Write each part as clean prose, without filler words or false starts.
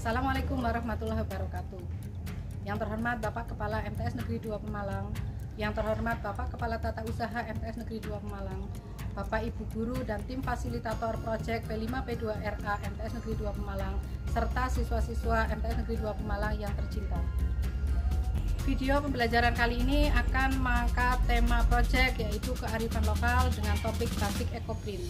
Assalamualaikum warahmatullahi wabarakatuh. Yang terhormat Bapak Kepala MTS Negeri 2 Pemalang, yang terhormat Bapak Kepala Tata Usaha MTS Negeri 2 Pemalang, Bapak Ibu Guru dan tim fasilitator proyek P5P2RA MTS Negeri 2 Pemalang, serta siswa-siswa MTS Negeri 2 Pemalang yang tercinta. Video pembelajaran kali ini akan mengangkat tema proyek yaitu kearifan lokal dengan topik batik ekoprint.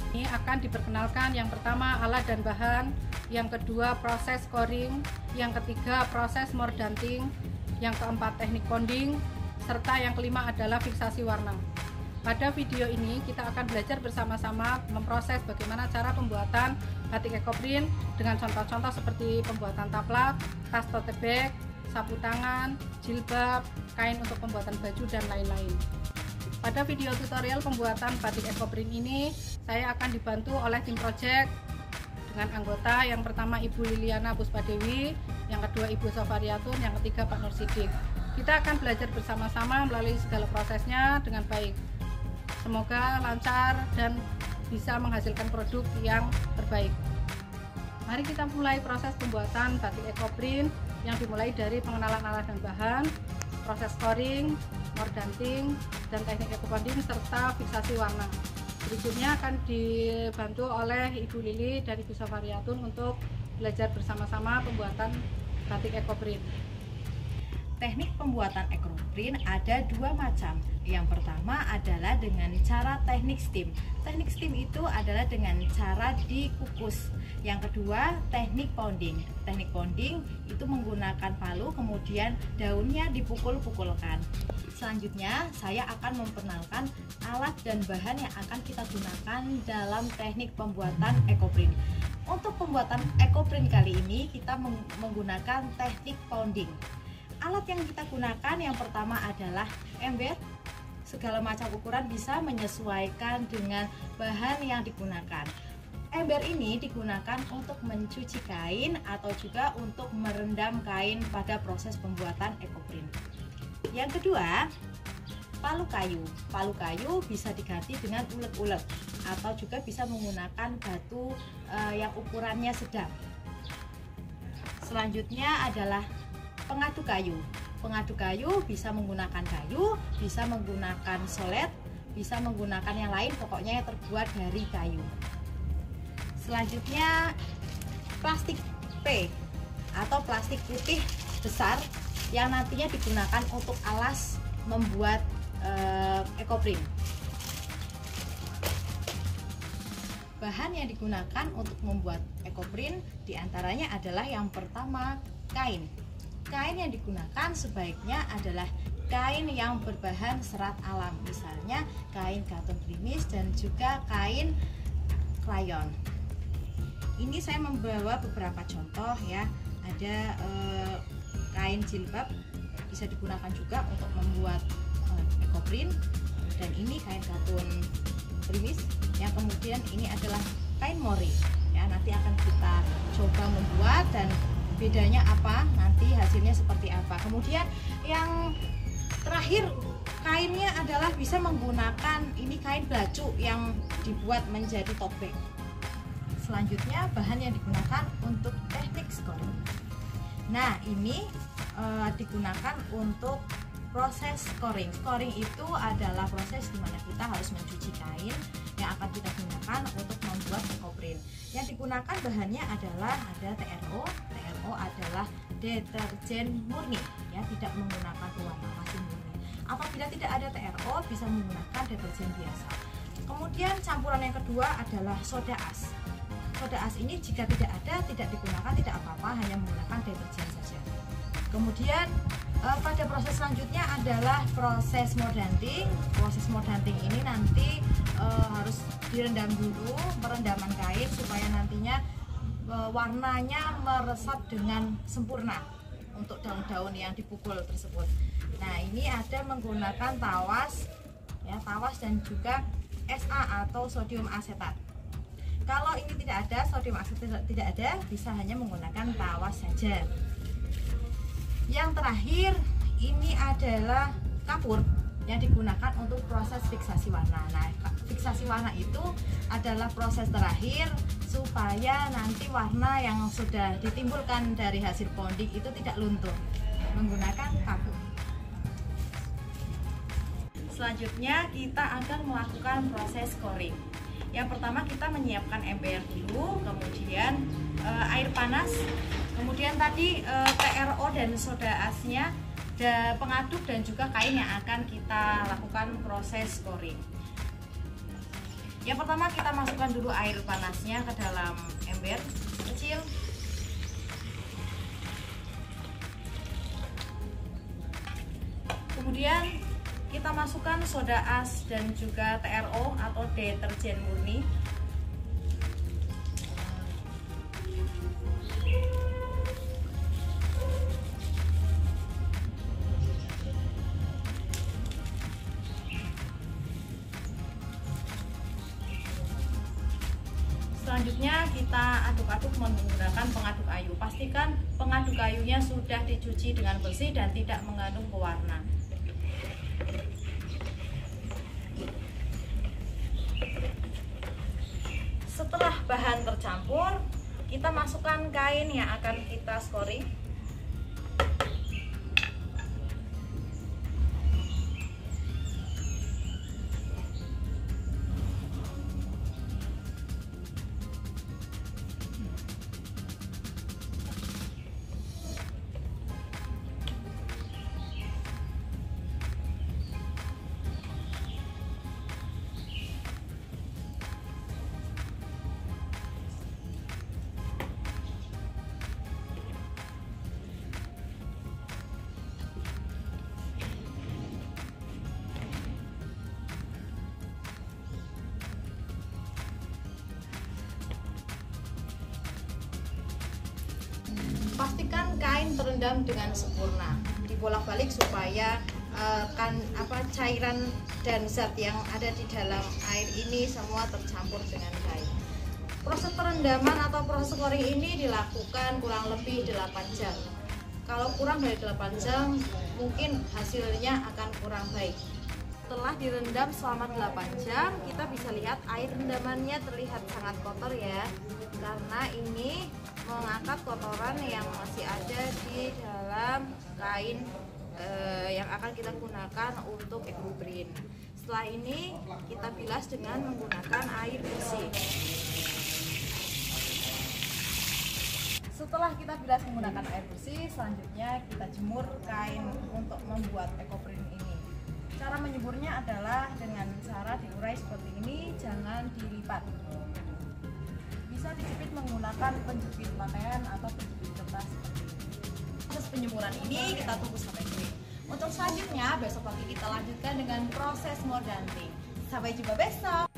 Ini akan diperkenalkan yang pertama alat dan bahan, yang kedua proses scoring, yang ketiga proses mordanting, yang keempat teknik bonding, serta yang kelima adalah fiksasi warna. Pada video ini kita akan belajar bersama-sama memproses bagaimana cara pembuatan batik ekoprint dengan contoh-contoh seperti pembuatan taplak, tas tote bag, sapu tangan, jilbab, kain untuk pembuatan baju dan lain-lain. Pada video tutorial pembuatan batik ekoprint ini, saya akan dibantu oleh tim project dengan anggota yang pertama Ibu Liliana Puspadewi, yang kedua Ibu Sofariatun, yang ketiga Pak Nur Sidik. Kita akan belajar bersama-sama melalui segala prosesnya dengan baik. Semoga lancar dan bisa menghasilkan produk yang terbaik. Mari kita mulai proses pembuatan batik ekoprint yang dimulai dari pengenalan alat dan bahan, proses scoring, mordanting, dan teknik ekobonding serta fiksasi warna. Berikutnya akan dibantu oleh Ibu Lili dan Ibu Sofariatun untuk belajar bersama-sama pembuatan batik ekoprint. Teknik pembuatan ekoprint ada dua macam. Yang pertama adalah dengan cara teknik steam. Teknik steam itu adalah dengan cara dikukus. Yang kedua teknik pounding. Teknik pounding itu menggunakan palu, kemudian daunnya dipukul-pukulkan. Selanjutnya saya akan memperkenalkan alat dan bahan yang akan kita gunakan dalam teknik pembuatan ekoprint. Untuk pembuatan ekoprint kali ini kita menggunakan teknik pounding. Alat yang kita gunakan yang pertama adalah ember. Segala macam ukuran bisa menyesuaikan dengan bahan yang digunakan. Ember ini digunakan untuk mencuci kain atau juga untuk merendam kain pada proses pembuatan ekoprint. Yang kedua, palu kayu. Palu kayu bisa diganti dengan ulet-ulet atau juga bisa menggunakan batu yang ukurannya sedang. Selanjutnya adalah pengadu kayu. Pengadu kayu bisa menggunakan kayu, bisa menggunakan solet, bisa menggunakan yang lain, pokoknya yang terbuat dari kayu. Selanjutnya plastik P atau plastik putih besar yang nantinya digunakan untuk alas membuat ekoprint. Bahan yang digunakan untuk membuat ekoprint diantaranya adalah yang pertama kain. Kain yang digunakan sebaiknya adalah kain yang berbahan serat alam, misalnya kain katun gerimis dan juga kain krayon. Ini saya membawa beberapa contoh ya. Ada kain jilbab bisa digunakan juga untuk membuat ekoprint, dan ini kain katun gerimis yang kemudian ini adalah kain mori ya. Nanti akan kita coba membuat dan bedanya apa, nanti hasilnya seperti apa. Kemudian yang terakhir kainnya adalah bisa menggunakan ini kain belacu yang dibuat menjadi tote bag. Selanjutnya bahan yang digunakan untuk teknik scoring. Nah ini digunakan untuk proses scoring. Scoring itu adalah proses di mana kita harus mencuci kain yang akan kita gunakan untuk membuat ekoprint. Yang digunakan bahannya adalah ada TRO. TRO adalah deterjen murni ya, tidak menggunakan pewarna, masih murni. Apabila tidak ada TRO bisa menggunakan deterjen biasa. Kemudian campuran yang kedua adalah soda as. Soda as ini jika tidak ada, tidak digunakan, tidak apa-apa, hanya menggunakan deterjen saja. Kemudian pada proses selanjutnya adalah proses mordanting. Proses mordanting ini nanti harus direndam dulu, perendaman kain supaya nantinya warnanya meresap dengan sempurna untuk daun-daun yang dipukul tersebut. Nah ini ada menggunakan tawas ya, tawas dan juga SA atau sodium asetat. Kalau ini tidak ada, sodium asetat tidak ada, bisa hanya menggunakan tawas saja. Yang terakhir ini adalah kapur yang digunakan untuk proses fiksasi warna. Nah, fiksasi warna itu adalah proses terakhir supaya nanti warna yang sudah ditimbulkan dari hasil ponding itu tidak luntur menggunakan kapu. Selanjutnya kita akan melakukan proses scoring. Yang pertama kita menyiapkan ember dulu, kemudian air panas, kemudian tadi TRO dan soda asnya, pengaduk dan juga kain yang akan kita lakukan proses scoring. Yang pertama kita masukkan dulu air panasnya ke dalam ember kecil. Kemudian kita masukkan soda as dan juga TRO atau deterjen murni. Selanjutnya kita aduk-aduk menggunakan pengaduk kayu. Pastikan pengaduk kayunya sudah dicuci dengan bersih dan tidak mengandung pewarna. Setelah bahan tercampur, kita masukkan kain yang akan kita scoring. Pastikan kain terendam dengan sempurna, dibolak-balik supaya cairan dan zat yang ada di dalam air ini semua tercampur dengan kain. Proses perendaman atau proses scoring ini dilakukan kurang lebih 8 jam. Kalau kurang dari 8 jam mungkin hasilnya akan kurang baik. Setelah direndam selama 8 jam, kita bisa lihat air rendamannya terlihat sangat kotor ya, karena ini mengangkat kotoran yang masih ada di dalam kain yang akan kita gunakan untuk EcoPrint. Setelah ini kita bilas dengan menggunakan air bersih. Setelah kita bilas menggunakan air bersih, selanjutnya kita jemur kain untuk membuat EcoPrint ini. Cara menjemurnya adalah dengan cara diurai seperti ini, jangan dilipat. Bisa dijepit menggunakan penjepit pakaian atau penjepit kertas seperti ini. Proses penjemuran ini kita tunggu sampai kering. Untuk selanjutnya besok pagi kita lanjutkan dengan proses molding. Sampai jumpa besok.